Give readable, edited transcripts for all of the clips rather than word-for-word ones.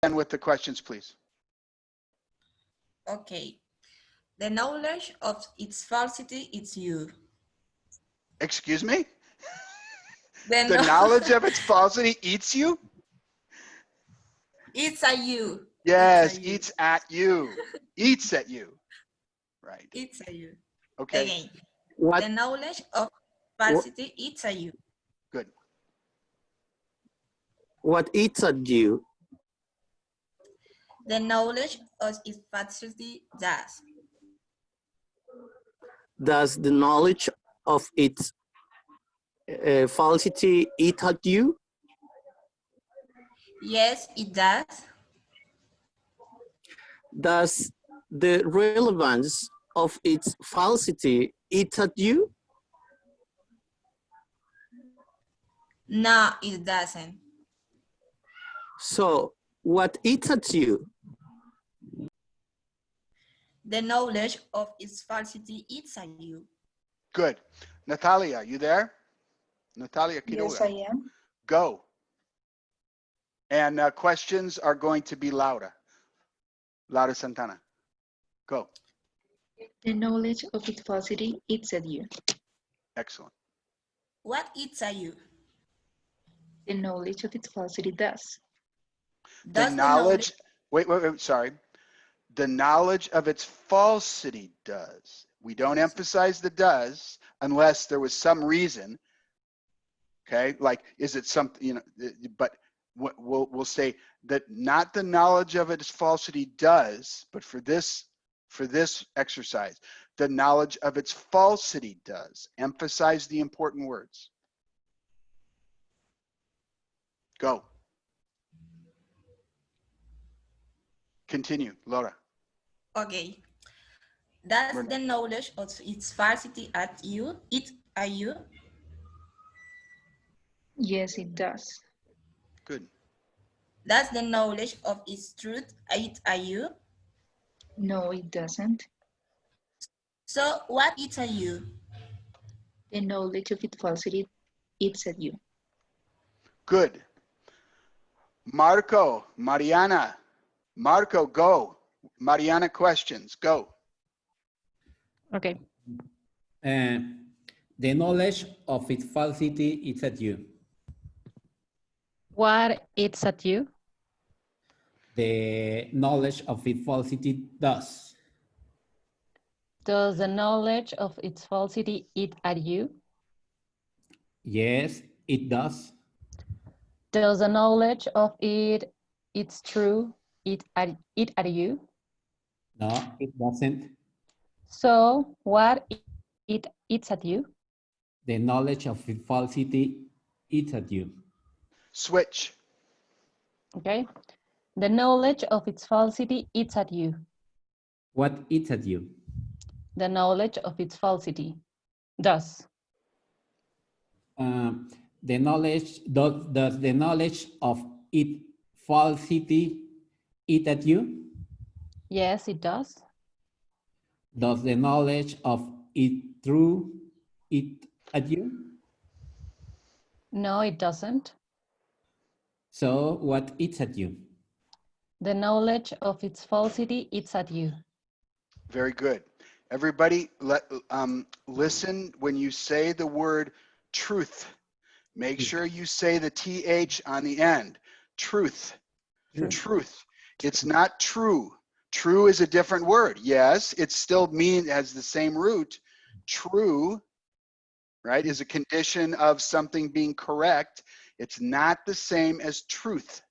again with the questions, please. Okay. The knowledge of its falsity is you. Excuse me? The The knowledge of its falsity eats you? It's a you. Yes, It's a you. eats at you. Eats at you. Right. It's a you. Okay. Again. What The knowledge of falsity is a you. Good. what eats at you? The knowledge of its falsity does. Does the knowledge of its falsity eat at you? Yes, it does. Does the relevance of its falsity eat at you? No, it doesn't. So, what eats at you? The knowledge of its falsity eats at you. Good. Natalia, you there? Natalia Quiroga. Yes, I am. Go. And questions are going to be Laura. Laura Santana. Go. The knowledge of its falsity eats at you. Excellent. What eats at you? The knowledge of its falsity does. The knowledge, wait, sorry. The knowledge of its falsity does. We don't emphasize the does unless there was some reason. Okay, like is it something, you know, but we'll say that not the knowledge of its falsity does, but for this exercise, the knowledge of its falsity does. Emphasize the important words. Go. Continue, Laura. Okay. Does the knowledge of its falsity at you? It at you? Yes, it does. Good. Does the knowledge of its truth eat at you? No, it doesn't. So what eats at you? The knowledge of its falsity eats at you. Good. Marco, Mariana. Marco, go. Mariana, questions, go. Okay. The knowledge of its falsity is at you. What eats at you? The knowledge of its falsity does. Does the knowledge of its falsity eat at you? Yes, it does. Does the knowledge of it's true eat at you? No, it doesn't. So what it eats at you? The knowledge of its falsity eats at you. Switch. Okay. The knowledge of its falsity eats at you. What eats at you? The knowledge of its falsity does. The knowledge does the knowledge of its falsity eat at you? Yes, it does. Does the knowledge of it true eat at you? No, it doesn't. So what eats at you? The knowledge of its falsity eats at you. Very good. Everybody, listen when you say the word truth. Make sure you say the TH on the end. Truth. Truth. It's not true. True is a different word. Yes, it still has the same root. True, right, is a condition of something being correct. It's not the same as truth.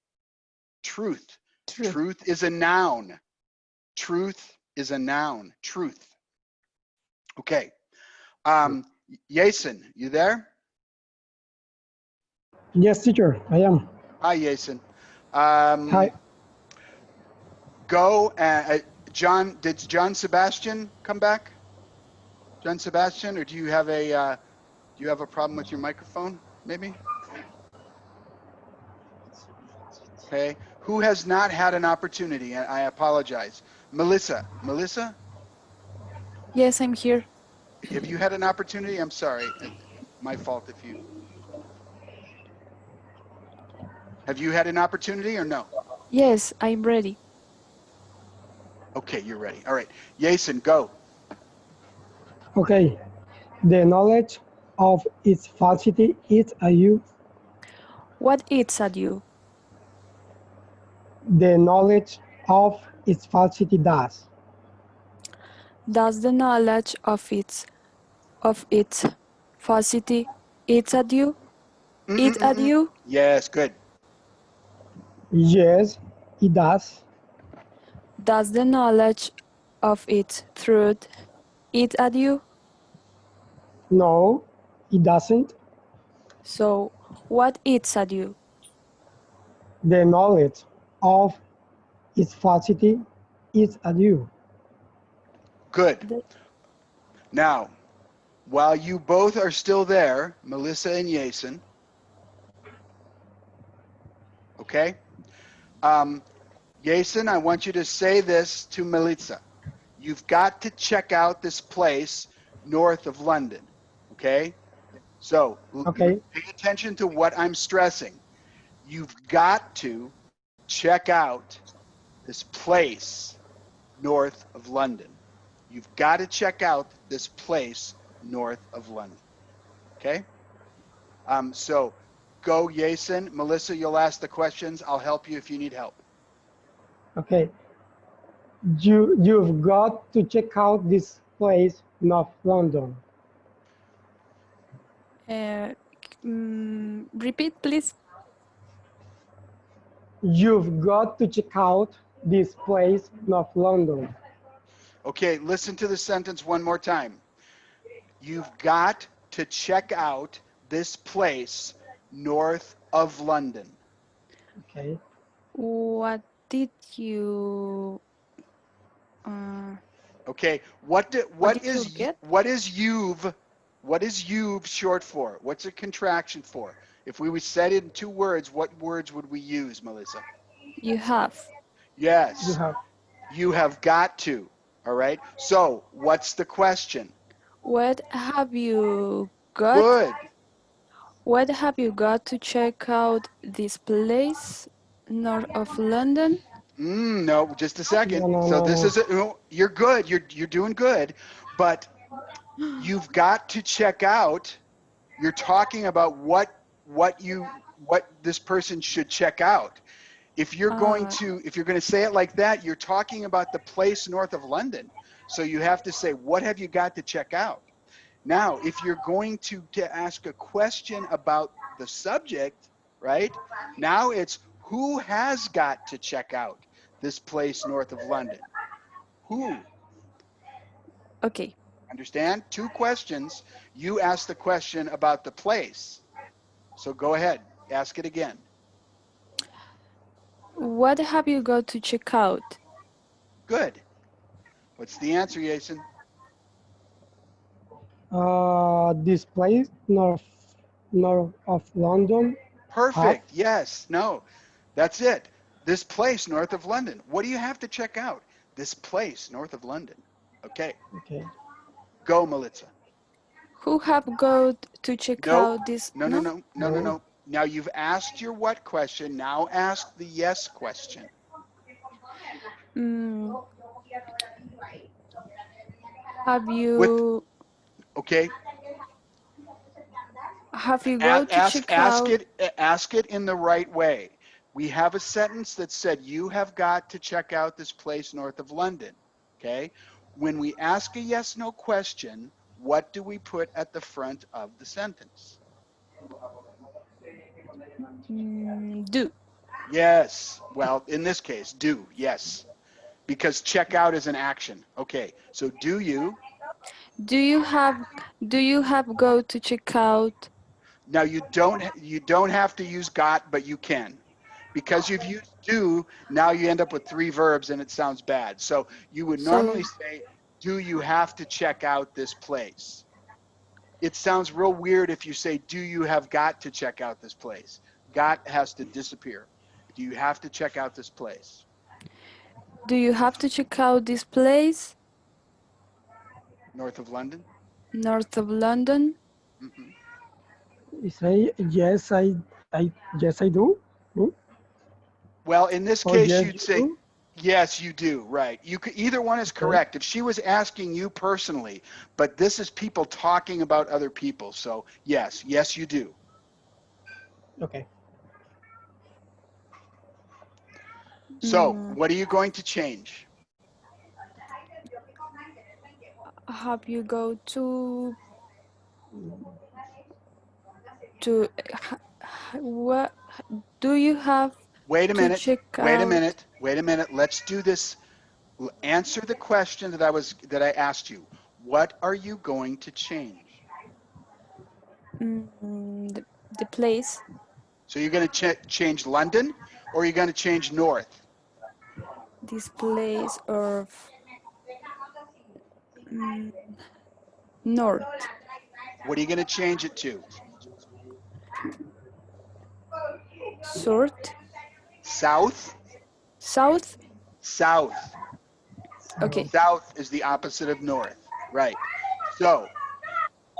Truth. Truth is a noun. Truth is a noun. Truth. Okay. Jason, you there? Yes, teacher, I am. Hi, Jason. Hi. Go. John, did John Sebastian come back? John Sebastian, or do you have a problem with your microphone? Maybe. Okay. Who has not had an opportunity? And I apologize. Melissa. Melissa? Yes, I'm here. Have you had an opportunity? I'm sorry. My fault if you. Have you had an opportunity or no? Yes, I'm ready. Okay, you're ready. All right. Jason, go. Okay. The knowledge of its falsity is a you. What eats at you? The knowledge of its falsity does. Does the knowledge of its falsity eat at you? Eat at Mm-mm-mm-mm. you? Yes, good. Yes, it does. Does the knowledge of its truth eat at you? No, it doesn't. So, what eats at you? The knowledge of its falsity is a you. Good. The- Now, while you both are still there, Melissa and Jason, okay? Jason, I want you to say this to Melissa. You've got to check out this place north of London, okay? So Okay. pay attention to what I'm stressing. You've got to check out this place north of London. You've got to check out this place north of London, okay? So go, Jason. Melissa, you'll ask the questions. I'll help you if you need help. Okay. You've got to check out this place, North London. Repeat, please. You've got to check out this place, North London. Okay, listen to the sentence one more time. You've got to check out this place north of London. Okay. What did you Okay, what did you get? what is you've short for? What's a contraction for? If we would set it in 2 words, what words would we use, Melissa? You have. You Yes, have you have got to. All right. So what's the question? What have you got? Good. What have you got to check out this place north of London? No, just a second. So this no. is you're good. You're doing good, but you've got to check out. You're talking about what this person should check out. If you're going to say it like that, you're talking about the place north of London. So you have to say, what have you got to check out? Now, if you're going to ask a question about the subject, right? Now it's who has got to check out this place north of London? Who? Okay. Understand? 2 questions. You ask the question about the place. So go ahead, ask it again. What have you got to check out? Good. What's the answer, Jason? This place, north of London. Perfect. Yes. No. That's it. This place north of London. What do you have to check out? This place north of London. Okay. Okay. Go, Melissa. Who have got to check Nope. out this? No. Now you've asked your what question. Now ask the yes question. Mm, have you Okay. got to check out? Ask it in the right way. We have a sentence that said you have got to check out this place north of London. Okay. When we ask a yes no question, what do we put at the front of the sentence? Do. Yes. Well, in this case, do. Yes. Because check out is an action. Okay. So do you? Do you have got to check out? Now you don't have to use got, but you can. Because you've used do, now you end up with 3 verbs and it sounds bad. So you would So normally say, do you have to check out this place? It sounds real weird if you say, do you have got to check out this place? Got has to disappear. Do you have to check out this place? do you have to check out this place North of London? north of London? Hmm. You say yes, I do. Hmm? Well, in this Oh, case, yes, you'd you say, do? yes, you do, right. You could, either one is Okay. correct. If she was asking you personally, but this is people talking about other people. So yes, yes, you do. Okay. So Mm, what are you going to change? have you go to what do you have Wait a to minute, check wait a out minute, wait a minute. Let's do this. Answer the question that I asked you. What are you going to change? the place, So you're going to change London, or you're going to change North? this place of mm, north, What are you going to change it to? south, South? south. South. Okay. South is the opposite of north, right? So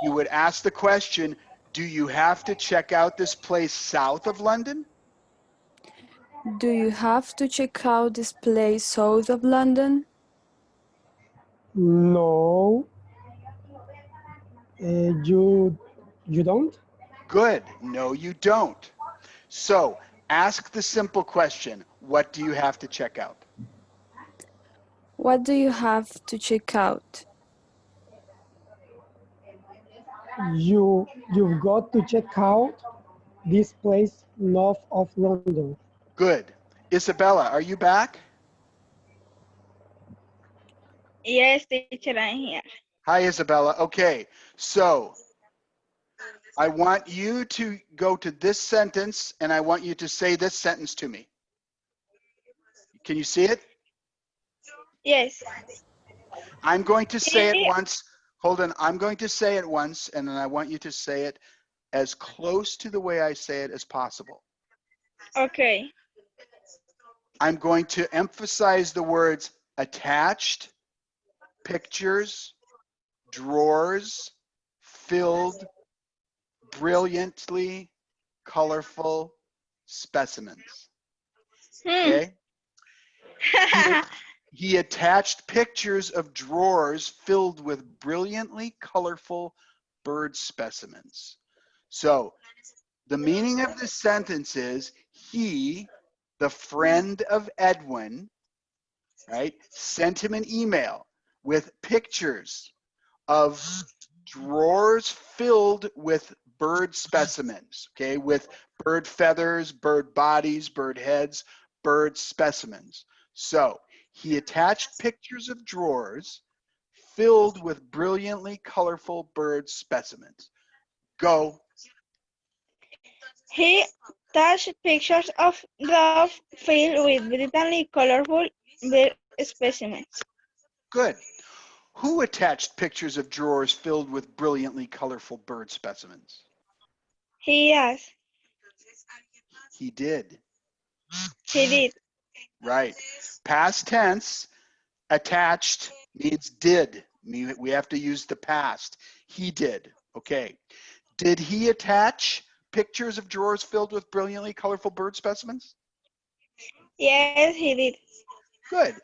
you would ask the question, do you have to check out this place south of London? Do you have to check out this place south of London? No, you don't? Good. No, you don't. So ask the simple question, what do you have to check out? What do you have to check out? You've got to check out this place north of London. Good. Isabella, are you back? Yes, teacher, I'm here. Hi, Isabella. Okay, so I want you to go to this sentence and I want you to say this sentence to me. Can you see it? Yes. I'm going to say it He, once. Hold on. I'm going to say it once and then I want you to say it as close to the way I say it as possible. okay. I'm going to emphasize the words attached, pictures, drawers, filled, brilliantly colorful specimens. Okay? He attached pictures of drawers filled with brilliantly colorful bird specimens. So the meaning of this sentence is he, the friend of Edwin, right, sent him an email with pictures of drawers filled with bird specimens, okay, with bird feathers, bird bodies, bird heads, bird specimens. So he attached pictures of drawers filled with brilliantly colorful bird specimens. Go. he touched pictures of the field with brilliantly colorful bird specimens. Good. Who attached pictures of drawers filled with brilliantly colorful bird specimens? He asked. He did. He did. Right. Past tense, attached means did. We have to use the past. He did. Okay. Did he attach pictures of drawers filled with brilliantly colorful bird specimens? Yes, he did. Good.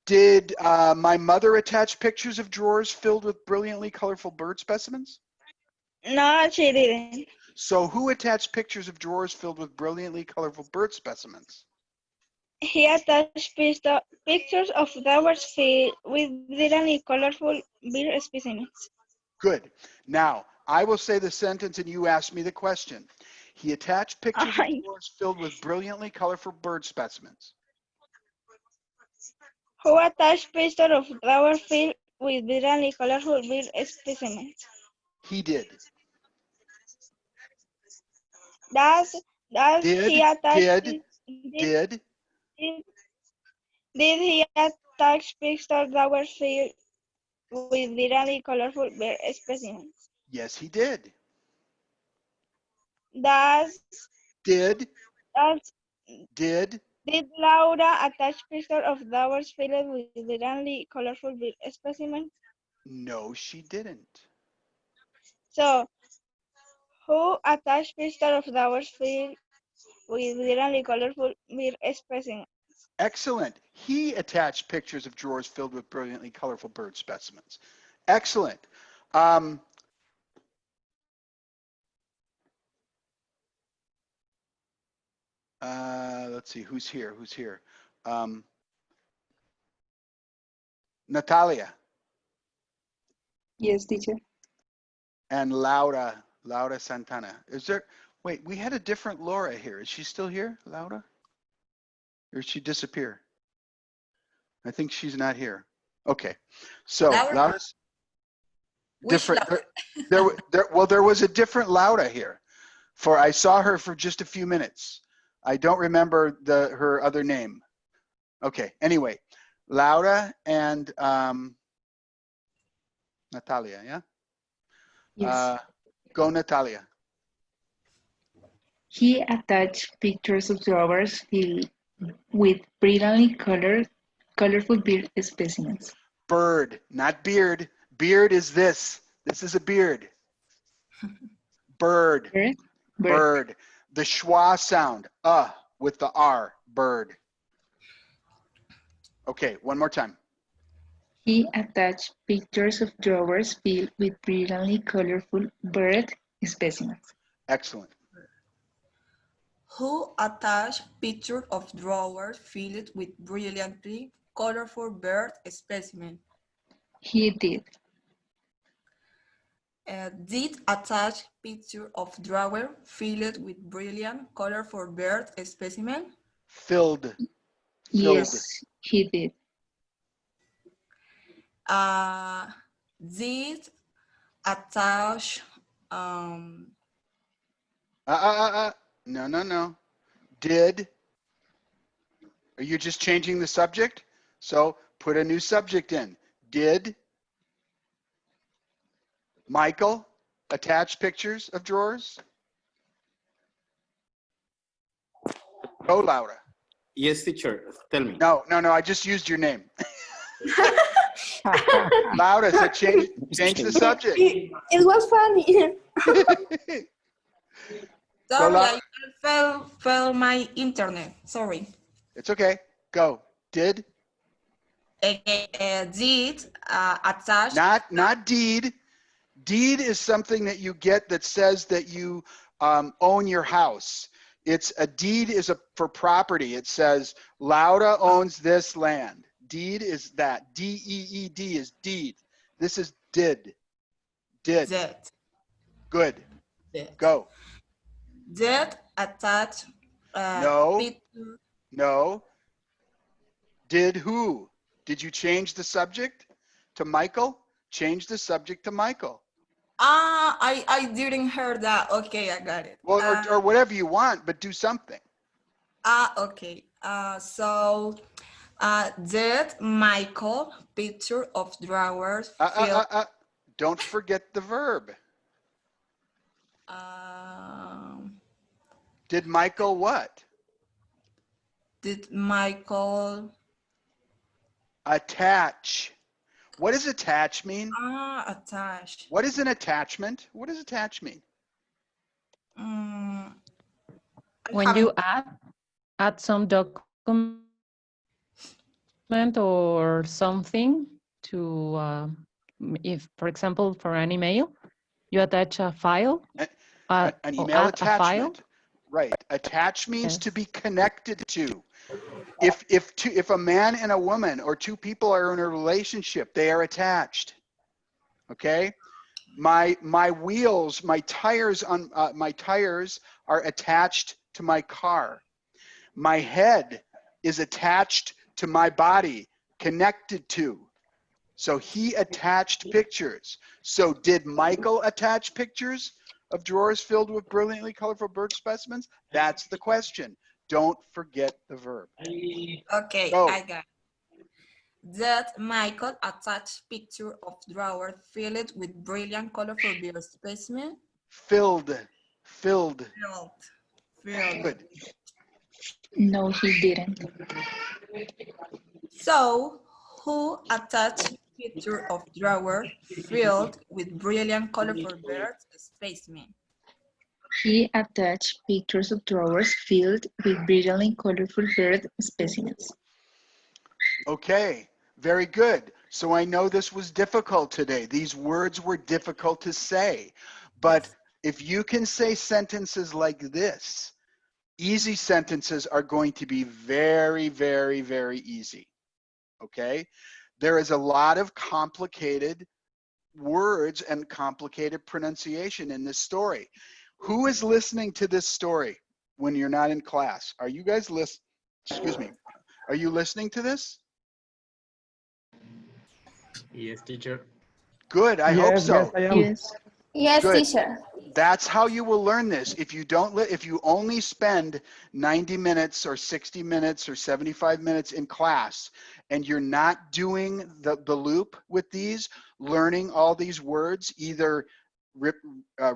Did my mother attach pictures of drawers filled with brilliantly colorful bird specimens? No, she didn't. So who attached pictures of drawers filled with brilliantly colorful bird specimens? He attached pictures of flowers filled with brilliantly colorful bird specimens. Good. Now, I will say the sentence and you ask me the question. He attached pictures of drawers filled with brilliantly colorful bird specimens. Who attached pictures of flowers filled with brilliantly colorful bird specimens. He did. Does he Did, attach did, did. did he attach pictures of flowers filled with brilliantly colorful bird specimens? Yes, he did. Does Did, does did. did Laura attach pictures of flowers filled with brilliantly colorful bird specimens? No, she didn't. So, who attached pictures of flowers filled with brilliantly colorful bird specimens. Excellent. He attached pictures of drawers filled with brilliantly colorful bird specimens. Excellent. Let's see, who's here? Who's here? Natalia Yes, teacher. and Laura Santana. Is there, wait, we had a different Laura here. Is she still here, Laura? Or did she disappear? I think she's not here. Okay, so Laura? Laura's Which different. Laura? There was a different Laura here. I saw her for just a few minutes. I don't remember her other name. Okay, anyway, Laura and Natalia, yeah? Yes. Go Natalia. He attached pictures of drawers filled with brilliantly colorful bird specimens. Bird, not beard. Beard is this. This is a beard. Bird, Bird? bird. The schwa sound, with the R, bird. Okay, one more time. He attached pictures of drawers filled with brilliantly colorful bird specimens. Excellent. Who attached pictures of drawers filled with brilliantly colorful bird specimen? He did. Did attach picture of drawer filled with brilliant colorful bird specimen? Filled. Yes, he did. Did attach No. Did. Are you just changing the subject? So put a new subject in. Did Michael attach pictures of drawers? Go, Laura. Yes, teacher. Tell me. No, I just used your name. Laura, so change the subject. It was funny. sorry, Laura. I fell my internet. Sorry. It's okay. Go. Did. Did attach Not deed. Deed is something that you get that says that you own your house. It's a deed is for property. It says Laura owns this land. Deed is that. D-E-E-D is deed. This is did. Did. Good. Did. Go. Did attach No. picture. No. Did who? Did you change the subject to Michael? Change the subject to Michael. I didn't hear that. Okay, I got it. Well, or whatever you want, but do something. Okay. So did Michael picture of drawers filled? Don't forget the verb. Did Michael what? Did Michael Attach. What does attach mean? attach? What is an attachment? What does attach mean? When you add some document or something to, if, for example, for an email, you attach a file. An email attachment. A file. Right. Attach means Yes. to be connected to. If a man and a woman or two people are in a relationship, they are attached. Okay. My wheels, my tires are attached to my car. My head is attached to my body, connected to. So he attached pictures. So did Michael attach pictures of drawers filled with brilliantly colorful bird specimens? That's the question. Don't forget the verb. Okay, Go. I got it. Did Michael attach picture of drawer filled with brilliant colorful bird specimen? Filled. Filled. Good. No, he didn't. So, who attached picture of drawer filled with brilliant colorful bird specimen? He attached pictures of drawers filled with brilliantly colorful bird specimens. Okay, very good. So I know this was difficult today. These words were difficult to say. But if you can say sentences like this, easy sentences are going to be very, very, very easy. Okay? There is a lot of complicated words and complicated pronunciation in this story. Who is listening to this story when you're not in class? Are you guys excuse me, are you listening to this? Yes, teacher. Good, I hope Yes, yes, so. I am. Yes. Yes, Good. teacher. That's how you will learn this. If you don't, if you only spend 90 minutes or 60 minutes or 75 minutes in class and you're not doing the loop with these, learning all these words, either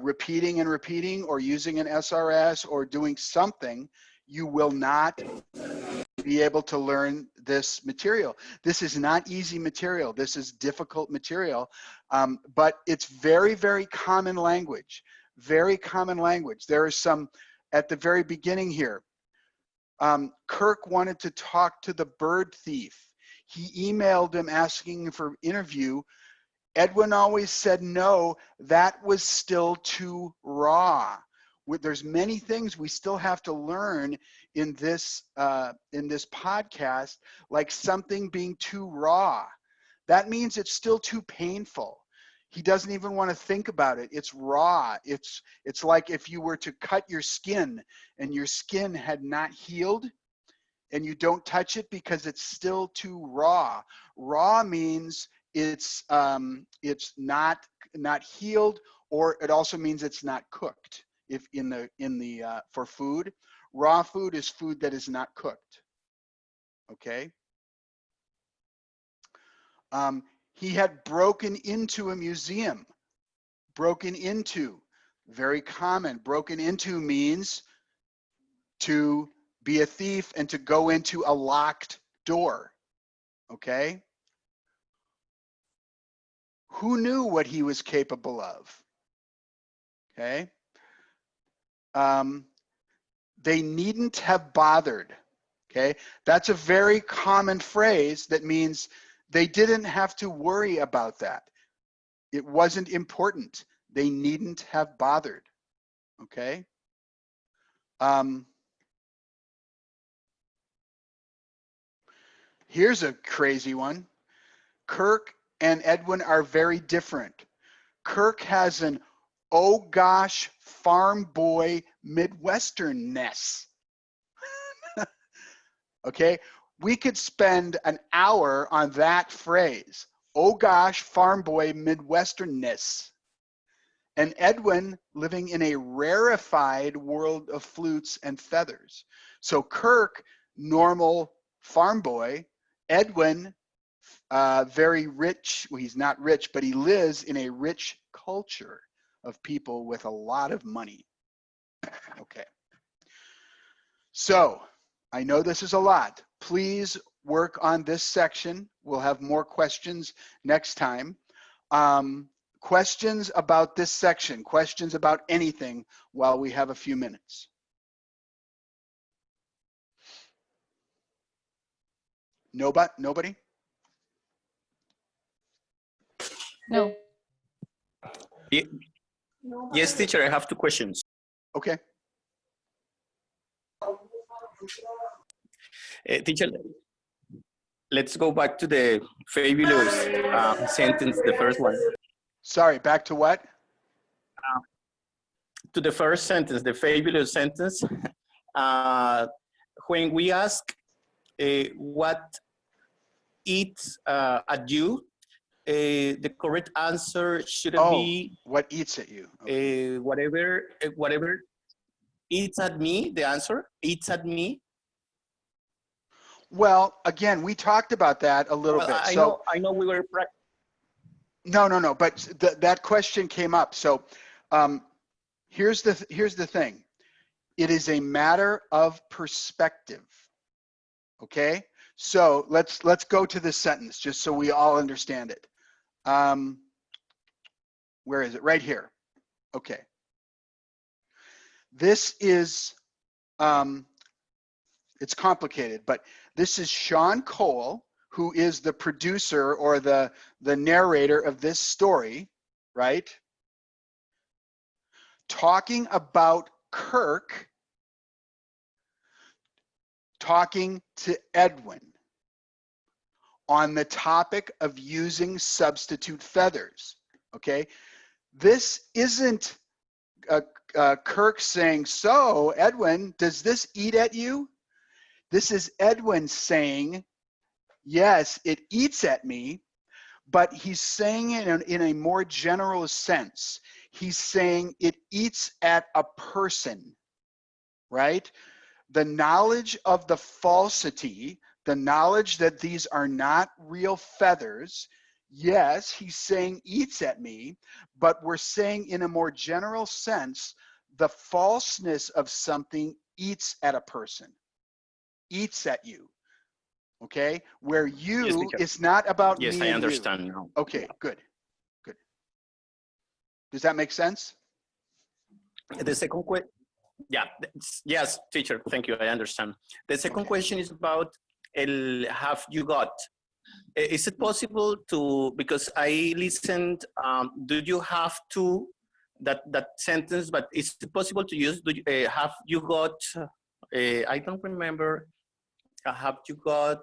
repeating and repeating or using an SRS or doing something, you will not be able to learn this material. This is not easy material. This is difficult material, but it's very, very common language. Very common language. There is some at the very beginning here. Kirk wanted to talk to the bird thief. He emailed him asking for an interview. Edwin always said no, that was still too raw. There's many things we still have to learn in this podcast, like something being too raw. That means it's still too painful. He doesn't even want to think about it. It's raw. It's like if you were to cut your skin and your skin had not healed and you don't touch it because it's still too raw. Raw means it's not healed, or it also means it's not cooked. If for food, raw food is food that is not cooked. Okay. He had broken into a museum. Broken into, very common. Broken into means to be a thief and to go into a locked door. Okay. Who knew what he was capable of? Okay. They needn't have bothered. Okay. That's a very common phrase that means they didn't have to worry about that. It wasn't important. They needn't have bothered. Okay. Here's a crazy one. Kirk and Edwin are very different. Kirk has an oh gosh farm boy Midwesternness. Okay, we could spend an hour on that phrase. Oh gosh farm boy Midwesternness. And Edwin living in a rarefied world of flutes and feathers. So Kirk, normal farm boy. Edwin, very rich. Well, he's not rich, but he lives in a rich culture of people with a lot of money. Okay. So I know this is a lot. Please work on this section. We'll have more questions next time. Questions about this section, questions about anything while we have a few minutes. Nobody? No. Yes, teacher, I have two questions. Okay. Teacher, let's go back to the fabulous sentence, the first one. Sorry, back to what? To the first sentence, the fabulous sentence. When we ask what eats at you, the correct answer should be what eats at you. Okay. Whatever eats at me. The answer eats at me. Well, again, we talked about that a little bit. I know we were No, but that question came up. So here's the thing. It is a matter of perspective. Okay? So let's go to this sentence just so we all understand it. Where is it? Right here. Okay. This is, it's complicated, but this is Sean Cole, who is the producer or the narrator of this story, right? Talking about Kirk talking to Edwin on the topic of using substitute feathers, okay? This isn't Kirk saying, so Edwin, does this eat at you? This is Edwin saying, yes, it eats at me, but he's saying it in a more general sense. He's saying it eats at a person, right? The knowledge of the falsity, the knowledge that these are not real feathers, yes, he's saying eats at me, but we're saying in a more general sense, the falseness of something eats at a person, eats at you, okay? Where you, Yes, teacher. it's not about Yes, me I and you. understand now. Okay, good, good. Does that make sense? The second question, yeah, yes, teacher, thank you, I understand. The second question is about have you got? Is it possible to, because I listened, do you have to, that sentence, but is it possible to use, do you, have you got, I don't remember, have you got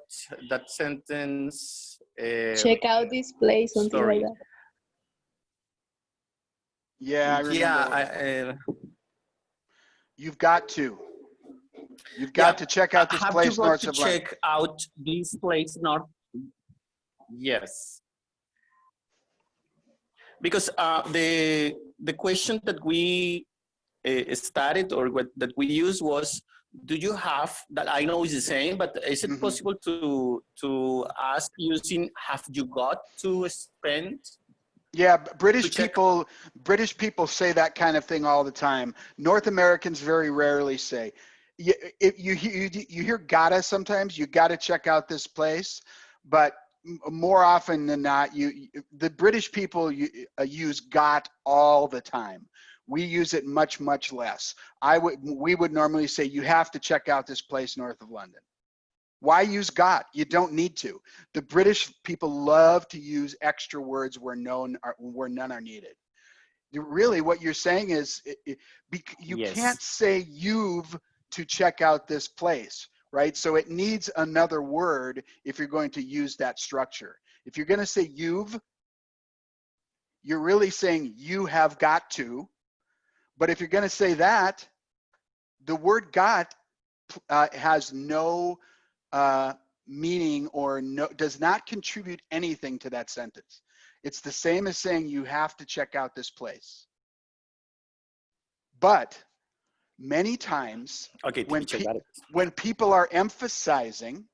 that sentence? Check out this place, something like Sorry. that. Yeah, I remember. Yeah, You've got to. You've got to check out this have place you got north to of London. check out this place north? Yes. Because the question that we started or that we used was, do you have, that I know is the same, but is it possible to ask using have you got to spend? Yeah, British people say that kind of thing all the time. North Americans very rarely say. If you hear gotta sometimes, you gotta check out this place, but more often than not, the British people use got all the time. We use it much, much less. We would normally say you have to check out this place north of London. Why use got? You don't need to. The British people love to use extra words where none are needed. Really, what you're saying is you can't say you've to check out this place, right? So it needs another word if you're going to use that structure. If you're going to say you've, you're really saying you have got to. But if you're going to say that, the word got has no meaning or does not contribute anything to that sentence. It's the same as saying you have to check out this place. But many times when people are emphasizing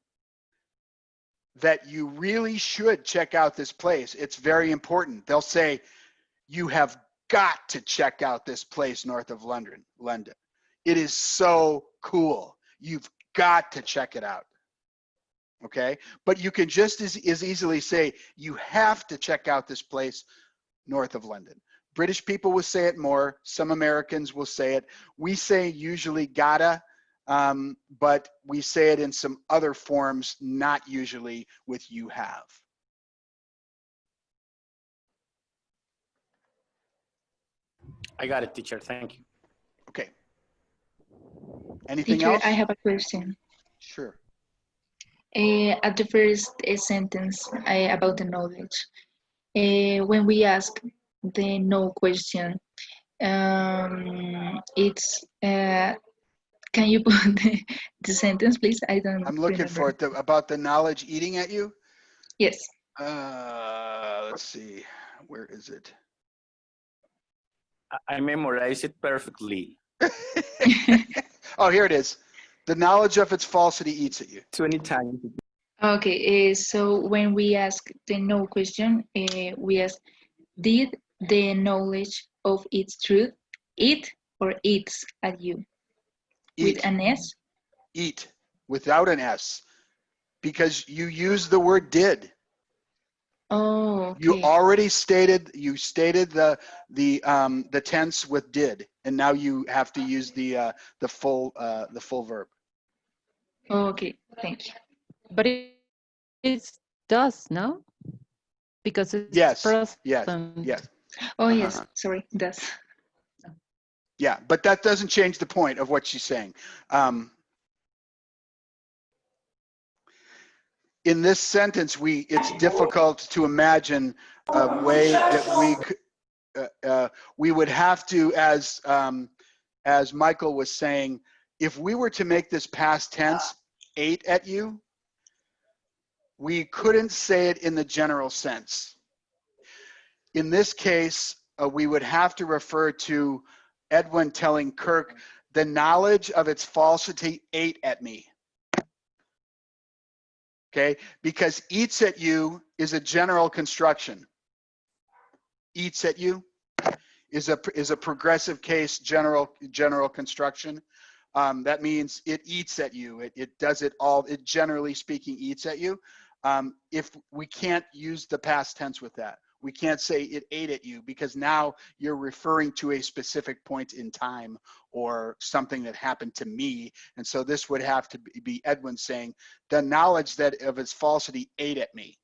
that you really should check out this place, it's very important. They'll say, you have got to check out this place north of London. It is so cool. You've got to check it out. Okay, but you can just as easily say you have to check out this place north of London. British people will say it more. Some Americans will say it. We say usually gotta, but we say it in some other forms, not usually with you have. I got it, teacher. Thank you. Okay. Anything Teacher, else? I have a question. Sure. At the first sentence about the knowledge, when we ask the no question, it's can you put the sentence, please? I'm looking for it. About the knowledge eating at you? Yes. Let's see. Where is it? I memorized it perfectly. Oh, here it is. The knowledge of its falsity eats at you. 20 times. Okay, so when we ask the no question, we ask, did the knowledge of its truth eat or eats at you? Eat. With an S? Eat, without an S, because you use the word did. Oh, okay. You already stated, the tense with did, and now you have to use the full verb. Okay, thank you. But it's does, no? Because it's Yes, present. yes. Oh yes, sorry, does. Yeah, but that doesn't change the point of what she's saying. In this sentence, it's difficult to imagine a way that we would have to, as Michael was saying, if we were to make this past tense, ate at you, we couldn't say it in the general sense. In this case, we would have to refer to Edwin telling Kirk, the knowledge of its falsity ate at me. Okay, because eats at you is a general construction. Eats at you is a progressive case general construction. That means it eats at you. It does it all. It generally speaking eats at you. If we can't use the past tense with that, we can't say it ate at you, because now you're referring to a specific point in time or something that happened to me. And so this would have to be Edwin saying, the knowledge that of its falsity ate at me.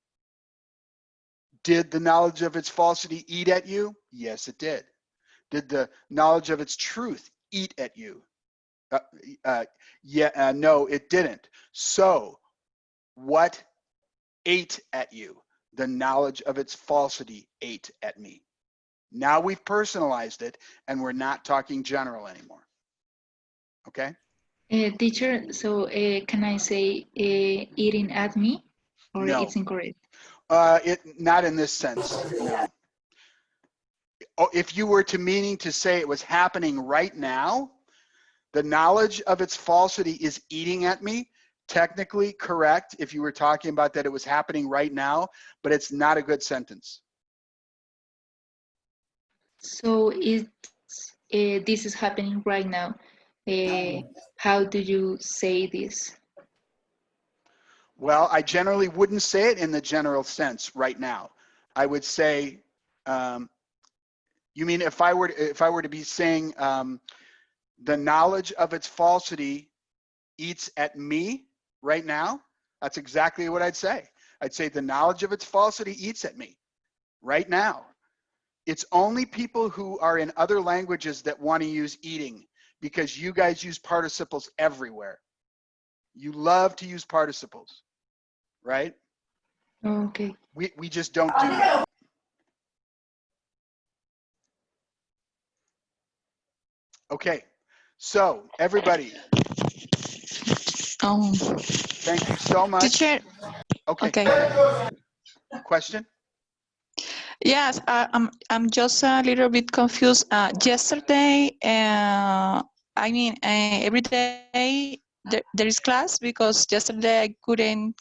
Did the knowledge of its falsity eat at you? Yes, it did. Did the knowledge of its truth eat at you? No, it didn't. So what ate at you? The knowledge of its falsity ate at me. Now we've personalized it and we're not talking general anymore. Okay? Teacher, so can I say eating at me, or No. it's incorrect? Not in this sense, no. Oh, if you were to meaning to say it was happening right now, the knowledge of its falsity is eating at me, technically correct if you were talking about that it was happening right now, but it's not a good sentence. So this is happening right now. How do you say this? Well, I generally wouldn't say it in the general sense right now. I would say, you mean if I were to be saying the knowledge of its falsity eats at me right now? That's exactly what I'd say. I'd say the knowledge of its falsity eats at me right now. It's only people who are in other languages that want to use eating, because you guys use participles everywhere. You love to use participles, right? Okay. We just don't do that. Okay, so everybody, thank you so much. Teacher. Okay, Okay. go ahead. Question? Yes, I'm just a little bit confused. Yesterday, every day there is class, because yesterday I couldn't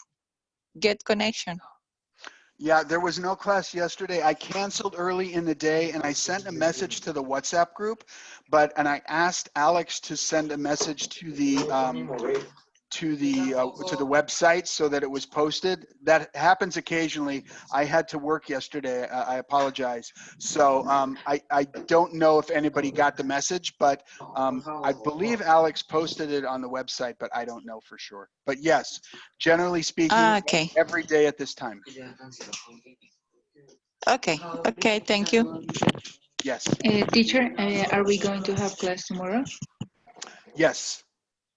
get connection. Yeah, there was no class yesterday. I canceled early in the day and I sent a message to the WhatsApp group, and I asked Alex to send a message to the website so that it was posted. That happens occasionally. I had to work yesterday. I apologize. So I don't know if anybody got the message, but I believe Alex posted it on the website, but I don't know for sure. But yes, generally speaking, Okay. every day at this time. Okay. Okay. Thank you. Yes. Teacher, are we going to have class tomorrow? Yes.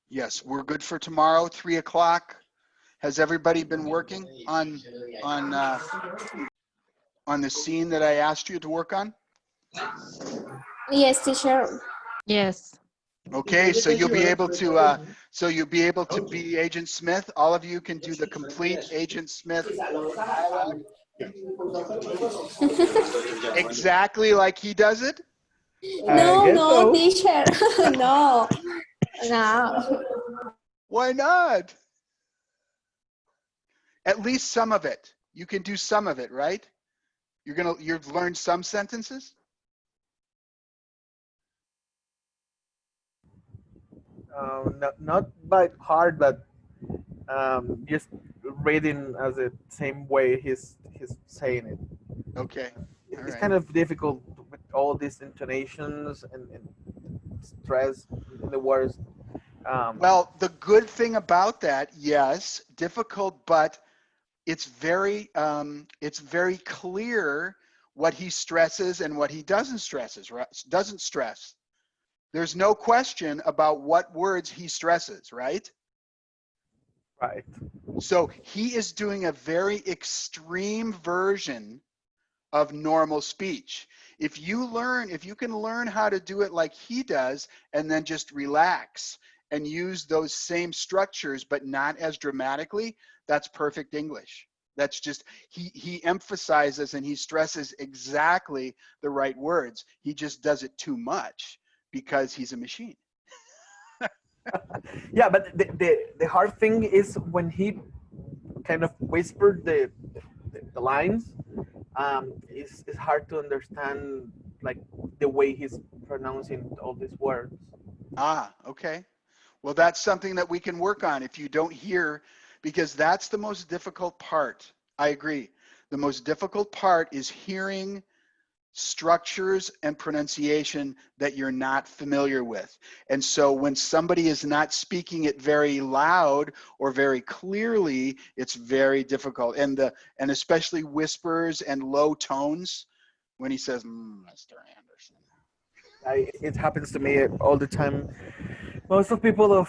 Yes, we're good for tomorrow, 3 o'clock. Has everybody been working on the scene that I asked you to work on? Yes, teacher. Yes. Okay, so you'll be able to be Agent Smith. All of you can do the complete Agent Smith dialogue exactly like he does it. No, teacher. No. No. Why not? At least some of it. You can do some of it, right? You've learned some sentences? Not by heart, but just reading as the same way he's saying it. Okay. All It's right. kind of difficult with all these intonations and stress in the words. Well, the good thing about that, yes, difficult, but it's very clear what he stresses and what he doesn't stress. There's no question about what words he stresses, right? Right. So he is doing a very extreme version of normal speech. If you can learn how to do it like he does, and then just relax and use those same structures, but not as dramatically, that's perfect English. That's just, he emphasizes and he stresses exactly the right words. He just does it too much because he's a machine. Yeah, but the hard thing is when he kind of whispered the lines, it's hard to understand like the way he's pronouncing all these words. Ah, okay. Well, that's something that we can work on if you don't hear, because that's the most difficult part. I agree. The most difficult part is hearing structures and pronunciation that you're not familiar with. And so when somebody is not speaking it very loud or very clearly, it's very difficult. And especially whispers and low tones when he says, Mr. Anderson. It happens to me all the time. Most of people of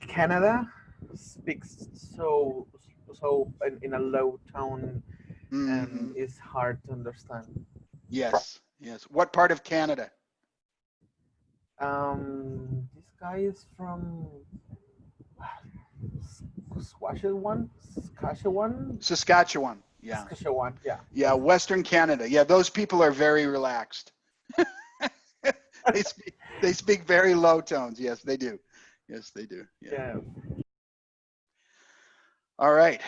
Canada speak so in a low tone, and it's hard to understand. Yes, yes. What part of Canada? This guy is from Saskatchewan. Saskatchewan. Yeah. Saskatchewan. Yeah. Yeah, Western Canada. Yeah, those people are very relaxed. they speak very low tones. Yes, they do. Yes, they do. Yeah. All right.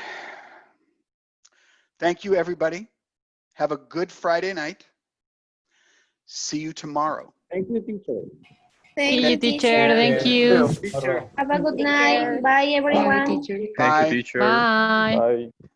Thank you, everybody. Have a good Friday night. See you tomorrow. Thank you, teacher. Thank you, you, teacher. Thank you. Teacher. Have a good night. Bye, everyone. Teacher. Bye. Thank you, teacher. Bye. Bye.